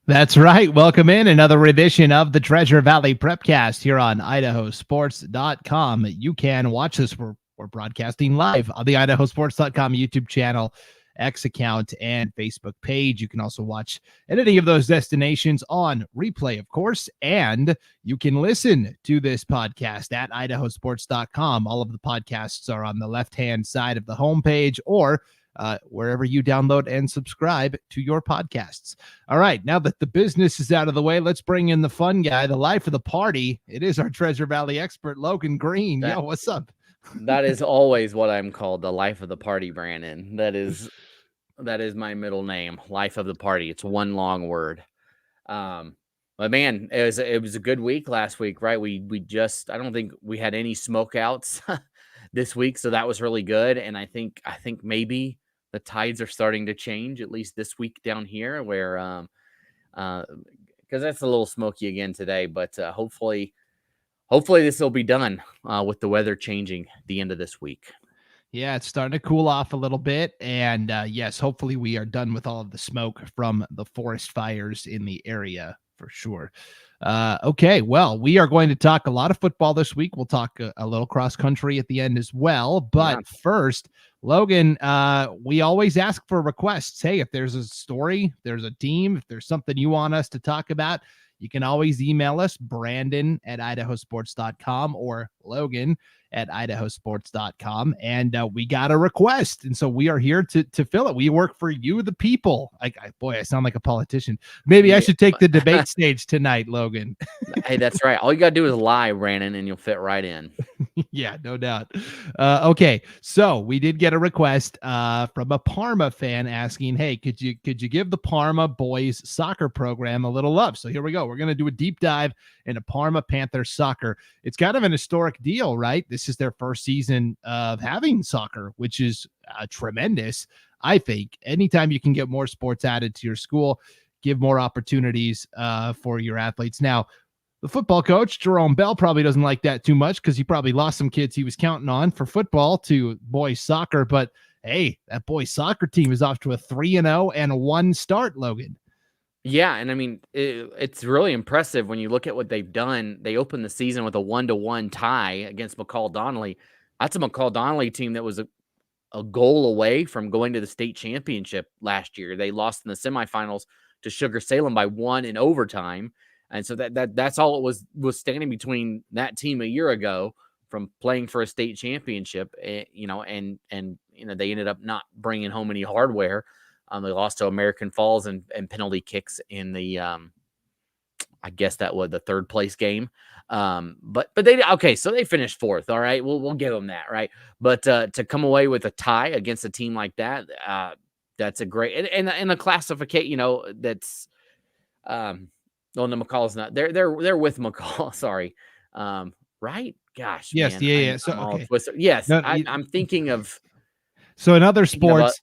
That's right. Welcome in another edition of the Treasure Valley Prepcast here on IdahoSports.com. You can watch us. We're broadcasting live on the IdahoSports.com YouTube channel, X account, and Facebook page. You can also watch at any of those destinations on replay, of course, and you can listen to this podcast at IdahoSports.com. All of the podcasts are on the left-hand side of the homepage or wherever you download and subscribe to your podcasts. All right, now that the business is out of the way, let's bring in the fun guy, the life of the party. It is our Treasure Valley expert, Logan Green. Yo, what's up? That is always what I'm called, the life of the party, Brandon. That is my middle name, life of the party. It's one long word. But man, it was a good week last week, right? We just, I don't think we had any smokeouts this week, so that was really good. And I think maybe the tides are starting to change, at least this week down here, where because that's a little smoky again today. But hopefully this will be done with the weather changing at the end of this week. Yeah, it's starting to cool off a little bit. And yes, hopefully we are done with all of the smoke from the forest fires in the area for sure. Okay, well, we are going to talk a lot of football this week. We'll talk a little cross country at the end as well. But first, Logan, we always ask for requests. Hey, if there's a story, there's a team, if there's something you want us to talk about, you can always email us, Brandon at IdahoSports.com or Logan at IdahoSports.com. And we got a request. And so we are here to fill it. We work for you, the people. I sound like a politician. Maybe I should take the debate stage tonight, Logan. Hey, that's right. All you got to do is lie, Brandon, and you'll fit right in. Yeah, no doubt. Okay, so we did get a request from a Parma fan asking, hey, could you give the Parma boys soccer program a little love? So here we go. We're going to do a deep dive into Parma Panthers soccer. It's kind of an historic deal, right? This is their first season of having soccer, which is tremendous. I think anytime you can get more sports added to your school, give more opportunities for your athletes. Now, the football coach, Jerome Bell, probably doesn't like that too much because he probably lost some kids he was counting on for football to boys soccer. But hey, that boys soccer team is off to a 3-0 and a 1 start, Logan. Yeah, and I mean, it's really impressive when you look at what they've done. They opened the season with a 1-1 tie against McCall Donnelly. That's a McCall Donnelly team that was a goal away from going to the state championship last year. They lost in the semifinals to Sugar Salem by 1 in overtime. And so that's all it was standing between that team a year ago from playing for a state championship, and they ended up not bringing home any hardware. They lost to American Falls and penalty kicks in the, I guess that was the third place game. But so they finished fourth. All right. We'll give them that. Right. But to come away with a tie against a team like that, that's a great, and a classification, that's, well, no, McCall's not. They're with McCall. Sorry. Right? Gosh. Yes. Man, Yeah. So okay. Yes. No, I'm thinking of. So in other sports,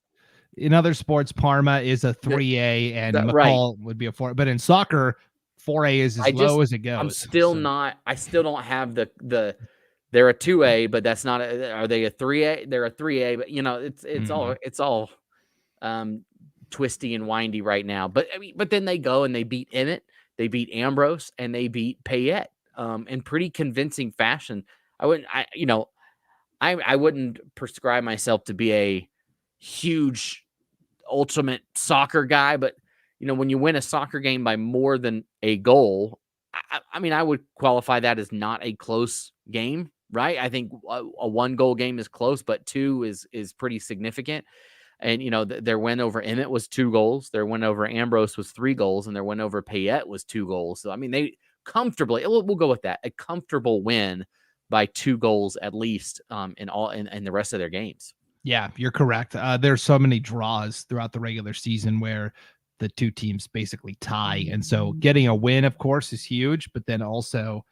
Parma is a 3A and McCall would be a 4. But in soccer, 4A is as low as it goes. I'm still not. I still don't have the. They're a 2A, but that's not. Are they a 3A? They're a 3A, but it's all twisty and windy right now. But I mean, then they go and they beat Emmett. They beat Ambrose and they beat Payette in pretty convincing fashion. I wouldn't prescribe myself to be a huge ultimate soccer guy, but when you win a soccer game by more than a goal, I would qualify that as not a close game, right? I think a 1-goal game is close, but 2 is pretty significant. And, their win over Emmett was 2 goals. Their win over Ambrose was 3 goals. And their win over Payette was 2 goals. So, I mean, they comfortably, we'll go with that, a comfortable win by 2 goals at least in the rest of their games. Yeah, you're correct. There's so many draws throughout the regular season where the two teams basically tie. And so getting a win, of course, is huge. But then also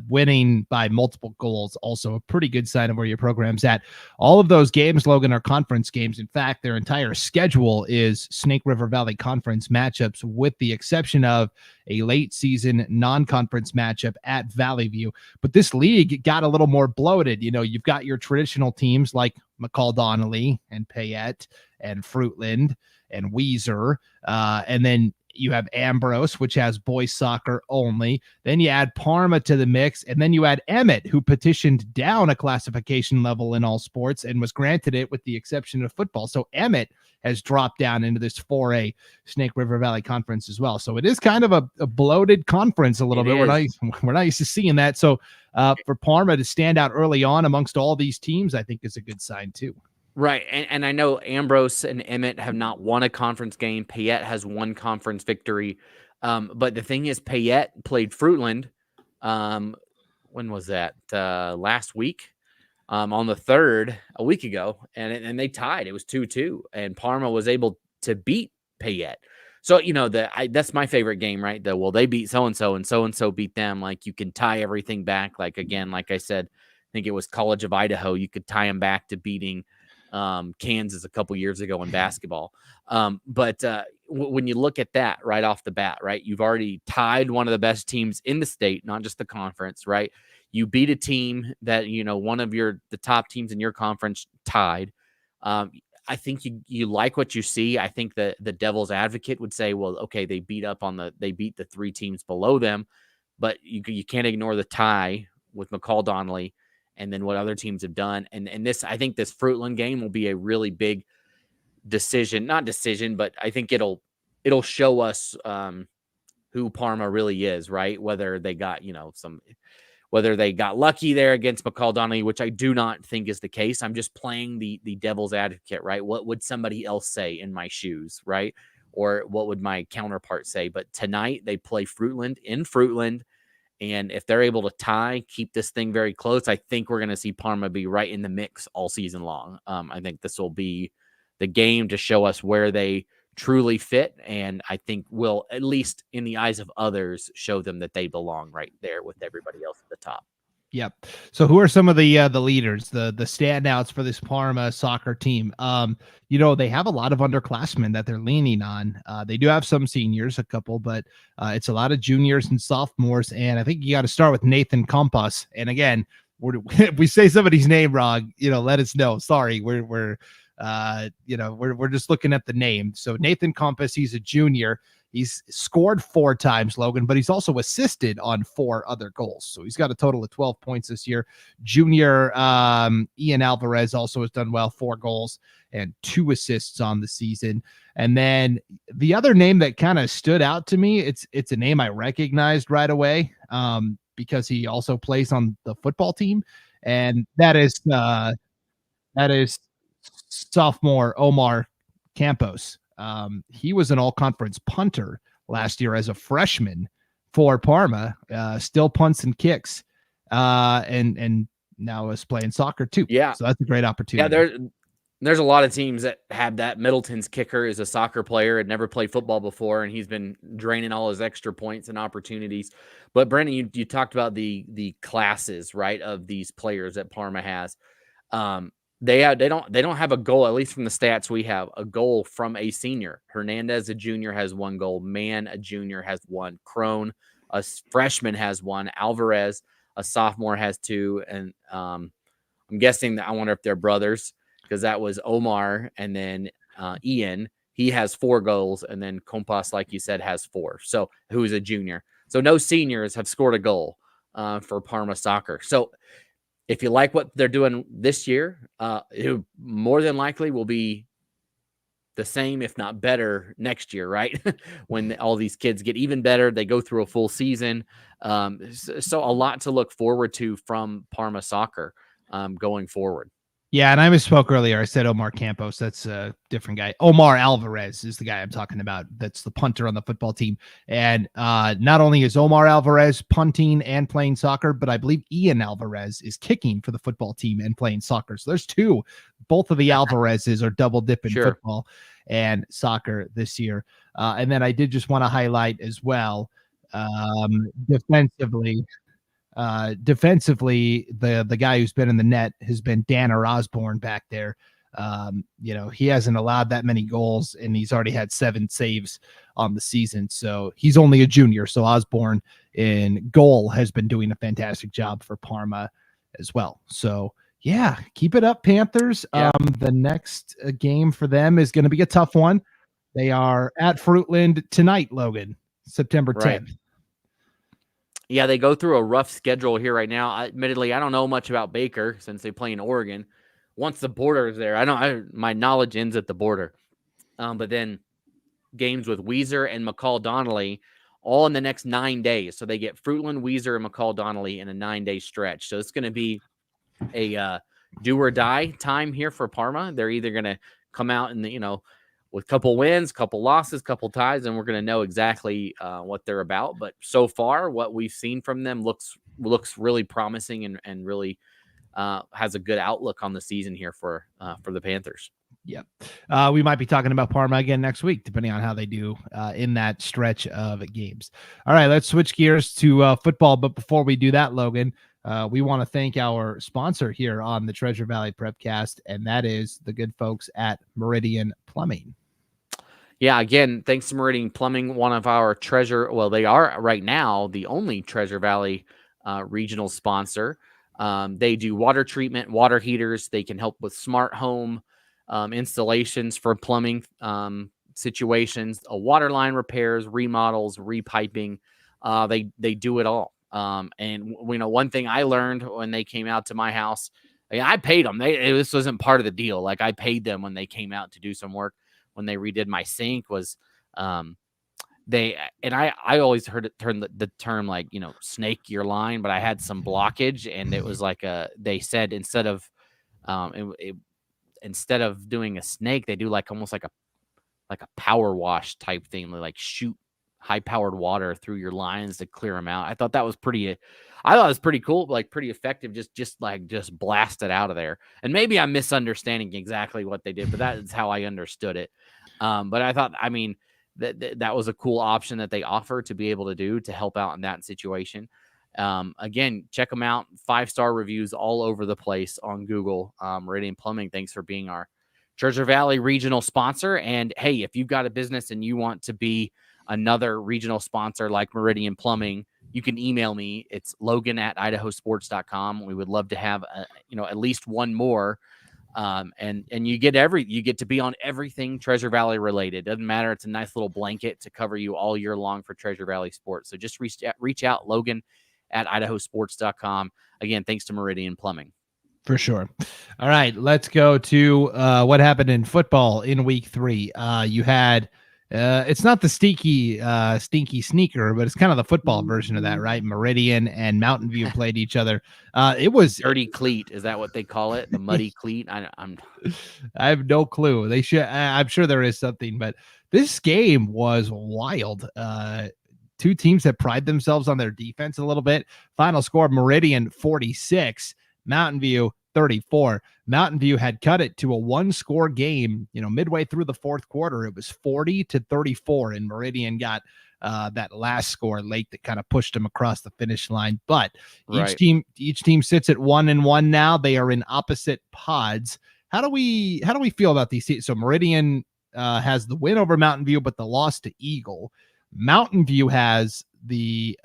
winning by multiple goals, also a pretty good sign of where your program's at. All of those games, Logan, are conference games. In fact, their entire schedule is Snake River Valley Conference matchups, with the exception of a late season non-conference matchup at Valley View. But this league got a little more bloated. You've got your traditional teams like McCall Donnelly and Payette and Fruitland and Weiser. And then you have Ambrose, which has boys soccer only. Then you add Parma to the mix, and then you add Emmett, who petitioned down a classification level in all sports and was granted it with the exception of football. So Emmett has dropped down into this 4A Snake River Valley Conference as well. So it is kind of a bloated conference a little bit. We're not used to seeing that. So for Parma to stand out early on amongst all these teams, I think is a good sign too. Right. And I know Ambrose and Emmett have not won a conference game. Payette has one conference victory. But the thing is, Payette played Fruitland. When was that? Last week? On the 3rd, a week ago. And they tied. It was 2-2. And Parma was able to beat Payette. So, that's my favorite game, right? They beat so-and-so and so-and-so beat them. Like, you can tie everything back. Like, again, like I said, I think it was College of Idaho. You could tie them back to beating Kansas a couple years ago in basketball. But when you look at that right off the bat, right, you've already tied one of the best teams in the state, not just the conference, right? You beat a team that, one of the top teams in your conference tied. I think you like what you see. I think the devil's advocate would say, well, okay, they beat the 3 teams below them, but you can't ignore the tie with McCall Donnelly and then what other teams have done. And this, I think this Fruitland game will be a really big not decision, but I think it'll show us who Parma really is, right? Whether they got, whether they got lucky there against McCall Donnelly, which I do not think is the case. I'm just playing the devil's advocate, right? What would somebody else say in my shoes, right? Or what would my counterpart say? But tonight they play Fruitland in Fruitland. And if they're able to keep this thing very close, I think we're going to see Parma be right in the mix all season long. I think this will be the game to show us where they truly fit. And I think will, at least in the eyes of others, show them that they belong right there with everybody else at the top. Yep. So who are some of the leaders, the standouts for this Parma soccer team? They have a lot of underclassmen that they're leaning on. They do have some seniors, a couple, but it's a lot of juniors and sophomores. And I think you got to start with Nathan Kompas. And again, if we say somebody's name wrong, let us know. Sorry, we're just looking at the name. So Nathan Kompas, he's a junior. He's scored 4 times, Logan, but he's also assisted on 4 other goals. So he's got a total of 12 points this year. Junior Ian Alvarez also has done well, 4 goals and 2 assists on the season. And then the other name that kind of stood out to me, it's a name I recognized right away because he also plays on the football team. And that is sophomore Omar Campos. He was an all-conference punter last year as a freshman for Parma, still punts and kicks, and now is playing soccer too. Yeah. So that's a great opportunity. Yeah, there's a lot of teams that have that. Middleton's kicker is a soccer player, had never played football before, and he's been draining all his extra points and opportunities. But Brandon, you talked about the classes, right, of these players that Parma has. They don't have a goal, at least from the stats we have, a goal from a senior. Hernandez, a junior, has 1 goal. Mann, a junior, has 1. Crone, a freshman, has 1. Alvarez, a sophomore, has 2. And I'm guessing that I wonder if they're brothers because that was Omar and then Ian. He has 4 goals, and then Kompas, like you said, has 4. So who is a junior? So no seniors have scored a goal for Parma soccer. So if you like what they're doing this year, it more than likely will be the same, if not better, next year, right? When all these kids get even better, they go through a full season. So a lot to look forward to from Parma soccer going forward. Yeah, and I misspoke earlier. I said Omar Campos. That's a different guy. Omar Alvarez is the guy I'm talking about. That's the punter on the football team. And not only is Omar Alvarez punting and playing soccer, but I believe Ian Alvarez is kicking for the football team and playing soccer. So there's 2. Both of the Alvarezes are double dipping football and soccer this year. And then I did just want to highlight as well, defensively, the guy who's been in the net has been Danner Osborne back there. He hasn't allowed that many goals, and he's already had 7 saves on the season. So he's only a junior. So Osborne in goal has been doing a fantastic job for Parma as well. So yeah, keep it up, Panthers. Yeah. The next game for them is going to be a tough one. They are at Fruitland tonight, Logan, September 10th. Yeah, they go through a rough schedule here right now. Admittedly, I don't know much about Baker since they play in Oregon. Once the border is there, my knowledge ends at the border. But then games with Weiser and McCall Donnelly all in the next 9 days. So they get Fruitland, Weiser, and McCall Donnelly in a 9-day stretch. So it's going to be a do or die time here for Parma. They're either going to come out and, with a couple wins, couple losses, couple ties, and we're going to know exactly what they're about. But so far, what we've seen from them looks really promising and really has a good outlook on the season here for the Panthers. Yep. We might be talking about Parma again next week, depending on how they do in that stretch of games. All right, let's switch gears to football. But before we do that, Logan, we want to thank our sponsor here on the Treasure Valley Prepcast, and that is the good folks at Meridian Plumbing. Yeah, again, thanks to Meridian Plumbing, one of our they are right now the only Treasure Valley regional sponsor. They do water treatment, water heaters. They can help with smart home installations for plumbing situations, water line repairs, remodels, repiping. They do it all. And one thing I learned when they came out to my house, I paid them. This wasn't part of the deal. Like, I paid them when they came out to do some work. When they redid my sink, was I always heard it the term like, snake your line, but I had some blockage, and it was like they said instead of doing a snake, they do like almost like a power wash type thing. They like shoot high powered water through your lines to clear them out. I thought it was pretty cool, like pretty effective. Just blast it out of there. And maybe I'm misunderstanding exactly what they did, but that is how I understood it. But I thought, that was a cool option that they offer to be able to do to help out in that situation. Again, check them out. 5-star reviews all over the place on Google. Meridian Plumbing, thanks for being our Treasure Valley regional sponsor. And hey, if you've got a business and you want to be another regional sponsor like Meridian Plumbing, you can email me. It's Logan at IdahoSports.com. We would love to have at least one more. And you get to be on everything Treasure Valley related. Doesn't matter. It's a nice little blanket to cover you all year long for Treasure Valley sports. So just reach out, Logan at IdahoSports.com. Again, thanks to Meridian Plumbing. For sure. All right, let's go to what happened in football in week 3. You had it's not the stinky sneaker, but it's kind of the football version of that, right? Meridian and Mountain View played each other. It was dirty cleat. Is that what they call it? The muddy cleat? I have no clue. They should. I'm sure there is something, but this game was wild. Two teams that pride themselves on their defense a little bit. Final score: Meridian 46, Mountain View 34. Mountain View had cut it to a 1-score game, midway through the fourth quarter. It was 40-34, and Meridian got that last score late that kind of pushed them across the finish line. But each team sits at 1-1 now. They are in opposite pods. How do we feel about these teams? So Meridian has the win over Mountain View, but the loss to Eagle. Mountain View has the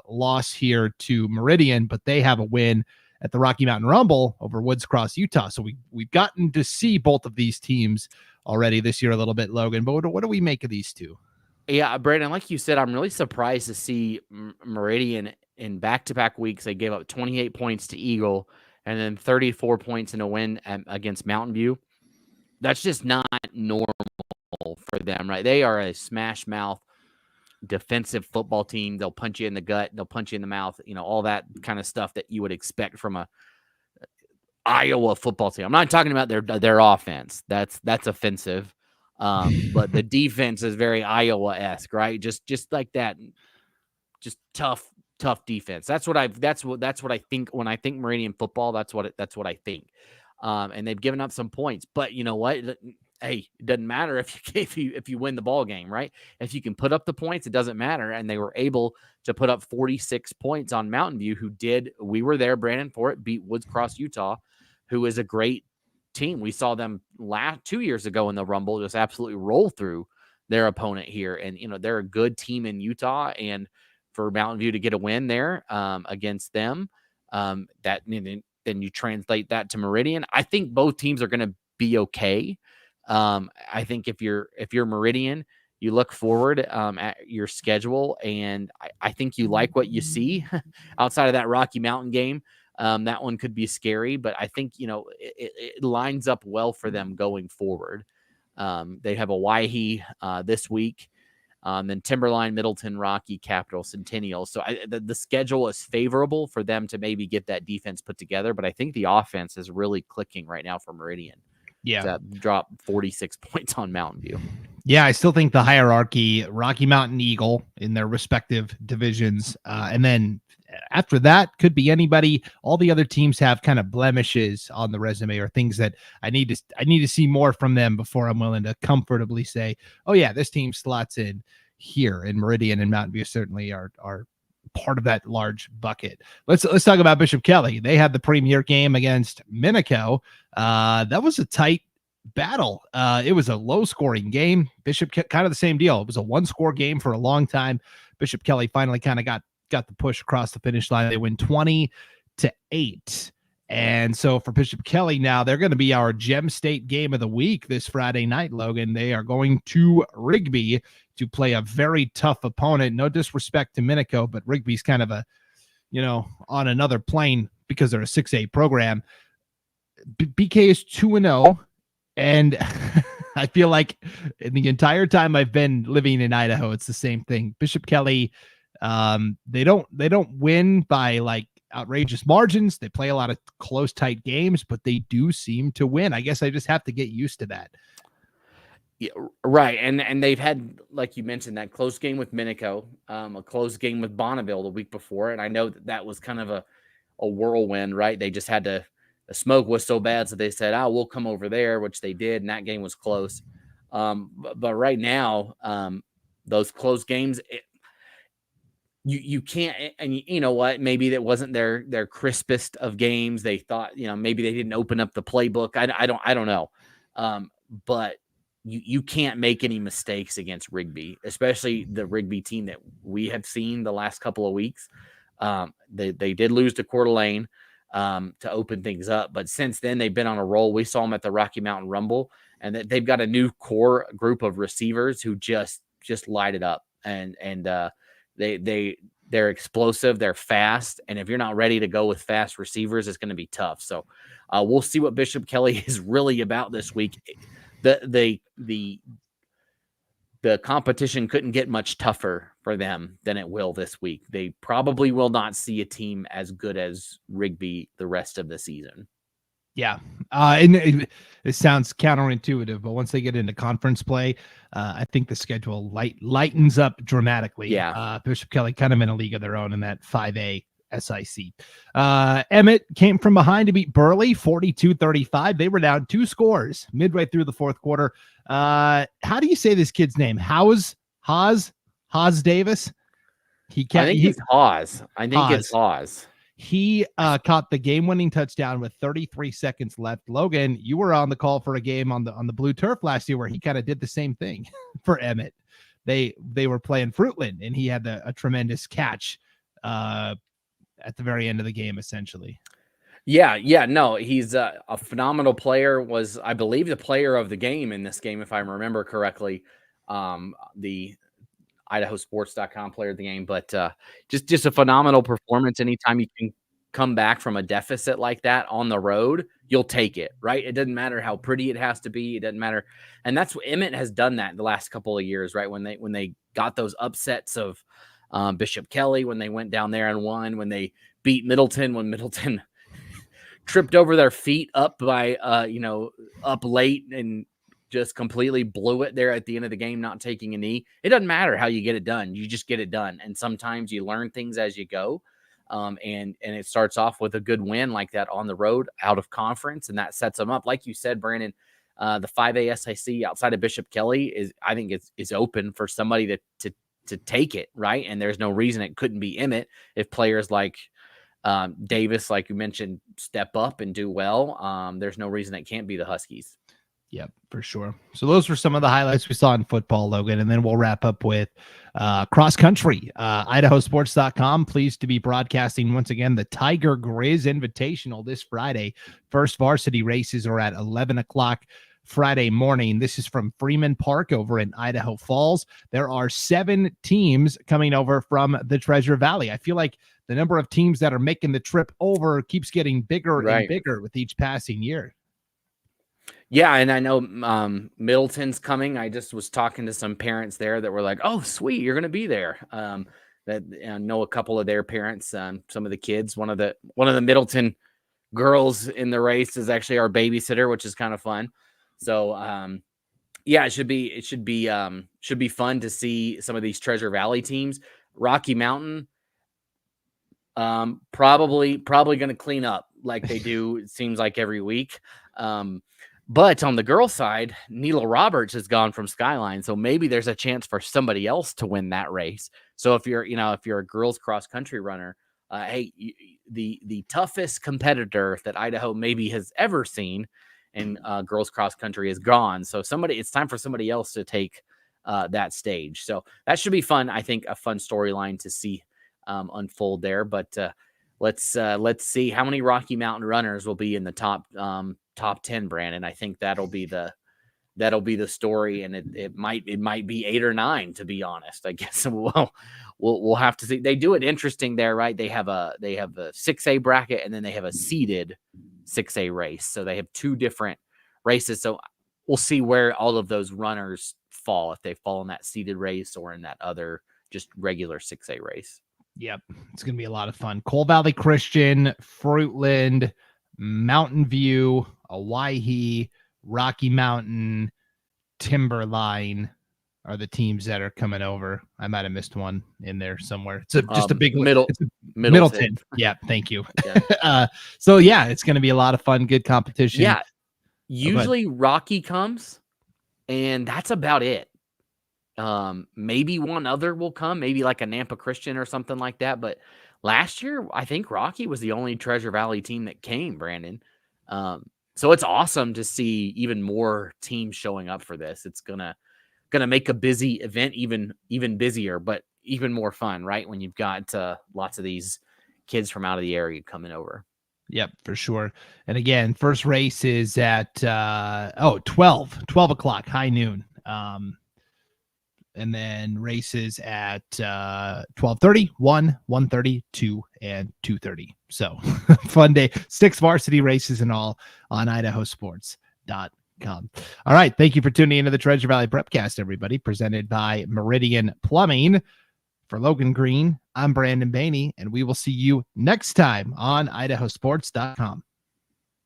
loss here to Meridian, but they have a win at the Rocky Mountain Rumble over Woods Cross, Utah. So we've gotten to see both of these teams already this year a little bit, Logan. But what do we make of these two? Yeah, Brandon, like you said, I'm really surprised to see Meridian in back-to-back weeks. They gave up 28 points to Eagle and then 34 points in a win against Mountain View. That's just not normal for them, right? They are a smash mouth defensive football team. They'll punch you in the gut, they'll punch you in the mouth, all that kind of stuff that you would expect from a Iowa football team. I'm not talking about their offense. That's offensive. But the defense is very Iowa-esque, right? Just like that, just tough defense. That's what I think when I think Meridian football. That's what I think. And they've given up some points, but you know what? Hey, it doesn't matter if you win the ball game, right? If you can put up the points, it doesn't matter. And they were able to put up 46 points on Mountain View, we were there, Brandon, for it, beat Woods Cross, Utah, who is a great team. We saw them 2 years ago in the Rumble just absolutely roll through their opponent here. And, they're a good team in Utah. And for Mountain View to get a win there against them, then you translate that to Meridian. I think both teams are going to be okay. I think if you're Meridian, you look forward at your schedule, and I think you like what you see outside of that Rocky Mountain game. That one could be scary, but I think, it lines up well for them going forward. They have a Waihe this week, then Timberline, Middleton, Rocky, Capital, Centennial. So the schedule is favorable for them to maybe get that defense put together, but I think the offense is really clicking right now for Meridian. Yeah. To drop 46 points on Mountain View. Yeah, I still think the hierarchy, Rocky Mountain, Eagle in their respective divisions. And then after that could be anybody. All the other teams have kind of blemishes on the resume or things that I need to see more from them before I'm willing to comfortably say, oh yeah, this team slots in here. And Meridian and Mountain View certainly are part of that large bucket. Let's talk about Bishop Kelly. They had the premier game against Minico. That was a tight battle. It was a low scoring game. Bishop kind of the same deal. It was a 1-score game for a long time. Bishop Kelly finally kind of got the push across the finish line. They win 20-8. And so for Bishop Kelly now, they're going to be our Gem State game of the week this Friday night, Logan. They are going to Rigby to play a very tough opponent. No disrespect to Minico, but Rigby's kind of on another plane because they're a 6A program. BK is 2-0. And I feel like in the entire time I've been living in Idaho, it's the same thing. Bishop Kelly, they don't win by like outrageous margins. They play a lot of close, tight games, but they do seem to win. I guess I just have to get used to that. Yeah, right. And they've had, like you mentioned, that close game with Minico, a close game with Bonneville the week before. And I know that was kind of a whirlwind, right? They just had to, the smoke was so bad, so they said, we'll come over there, which they did, and that game was close. But right now, those close games, you can't, and you know what? Maybe that wasn't their crispest of games. They thought, maybe they didn't open up the playbook. I don't know. But you can't make any mistakes against Rigby, especially the Rigby team that we have seen the last couple of weeks. They did lose to Coeur d'Alene to open things up, but since then they've been on a roll. We saw them at the Rocky Mountain Rumble, and they've got a new core group of receivers who just light it up, and they're explosive, they're fast, and if you're not ready to go with fast receivers, it's going to be tough. So we'll see what Bishop Kelly is really about this week. The competition couldn't get much tougher for them than it will this week. They probably will not see a team as good as Rigby the rest of the season. Yeah. And it sounds counterintuitive, but once they get into conference play, I think the schedule lightens up dramatically. Yeah. Bishop Kelly kind of in a league of their own in that 5A SIC. Emmett came from behind to beat Burley 42-35. They were down 2 scores midway through the fourth quarter. How do you say this kid's name? Haas Davis. I think it's Haas. It's Haas. He caught the game-winning touchdown with 33 seconds left. Logan, you were on the call for a game on the blue turf last year where he kind of did the same thing for Emmett. They were playing Fruitland, and he had a tremendous catch at the very end of the game, essentially. Yeah, no, he's a phenomenal player. Was, I believe, the player of the game in this game, if I remember correctly. The IdahoSports.com player of the game, but just a phenomenal performance. Anytime you can come back from a deficit like that on the road, you'll take it, right? It doesn't matter how pretty it has to be. It doesn't matter. And that's what Emmett has done that the last couple of years, right? When they got those upsets of Bishop Kelly, when they went down there and won, when they beat Middleton, when Middleton tripped over their feet up by, up late and just completely blew it there at the end of the game, not taking a knee. It doesn't matter how you get it done. You just get it done. And sometimes you learn things as you go. And it starts off with a good win like that on the road out of conference. And that sets them up. Like you said, Brandon, the 5A SIC outside of Bishop Kelly I think is open for somebody to take it. Right. And there's no reason it couldn't be Emmett if players like Davis, like you mentioned, step up and do well. There's no reason it can't be the Huskies. Yep, for sure. So those were some of the highlights we saw in football, Logan, and then we'll wrap up with cross country. IdahoSports.com, pleased to be broadcasting once again the Tiger Grizz Invitational this Friday. First varsity races are at 11 o'clock Friday morning. This is from Freeman Park over in Idaho Falls. There are 7 teams coming over from the Treasure Valley. I feel like the number of teams that are making the trip over keeps getting bigger and bigger with each passing year. Yeah, and I know Middleton's coming. I just was talking to some parents there that were like, "Oh, sweet, you're going to be there." That know a couple of their parents, some of the kids. One of the Middleton girls in the race is actually our babysitter, which is kind of fun. So, yeah, it should be fun to see some of these Treasure Valley teams. Rocky Mountain, probably going to clean up like they do. It seems like every week. But on the girl side, Neela Roberts has gone from Skyline, so maybe there's a chance for somebody else to win that race. So if you're a girls cross country runner, hey, the toughest competitor that Idaho maybe has ever seen in girls cross country is gone. So it's time for somebody else to take that stage. So that should be fun. I think a fun storyline to see unfold there. But let's see how many Rocky Mountain runners will be in the top 10, Brandon. I think that'll be the story, and it might be 8 or 9, to be honest. I guess we'll have to see. They do it interesting there, right? They have a 6A bracket, and then they have a seeded 6A race. So they have 2 different races. So we'll see where all of those runners fall, if they fall in that seeded race or in that other just regular 6A race. Yep, it's going to be a lot of fun. Coal Valley Christian, Fruitland, Mountain View, Owyhee, Rocky Mountain, Timberline are the teams that are coming over. I might have missed one in there somewhere. It's just a big Middleton. Yeah, thank you. Yeah. So yeah, it's going to be a lot of fun, good competition. Yeah, usually Rocky comes, and that's about it. Maybe one other will come, maybe like a Nampa Christian or something like that. But last year, I think Rocky was the only Treasure Valley team that came, Brandon. So it's awesome to see even more teams showing up for this. It's gonna make a busy event even busier, but even more fun, right? When you've got lots of these kids from out of the area coming over. Yep, for sure. And again, first race is at 12 o'clock, high noon. And then races at 12:30, 1, 1:30, 2, and 2:30. So fun day. 6 varsity races in all on IdahoSports.com. All right. Thank you for tuning into the Treasure Valley Prepcast, everybody. Presented by Meridian Plumbing. For Logan Green, I'm Brandon Baney, and we will see you next time on IdahoSports.com.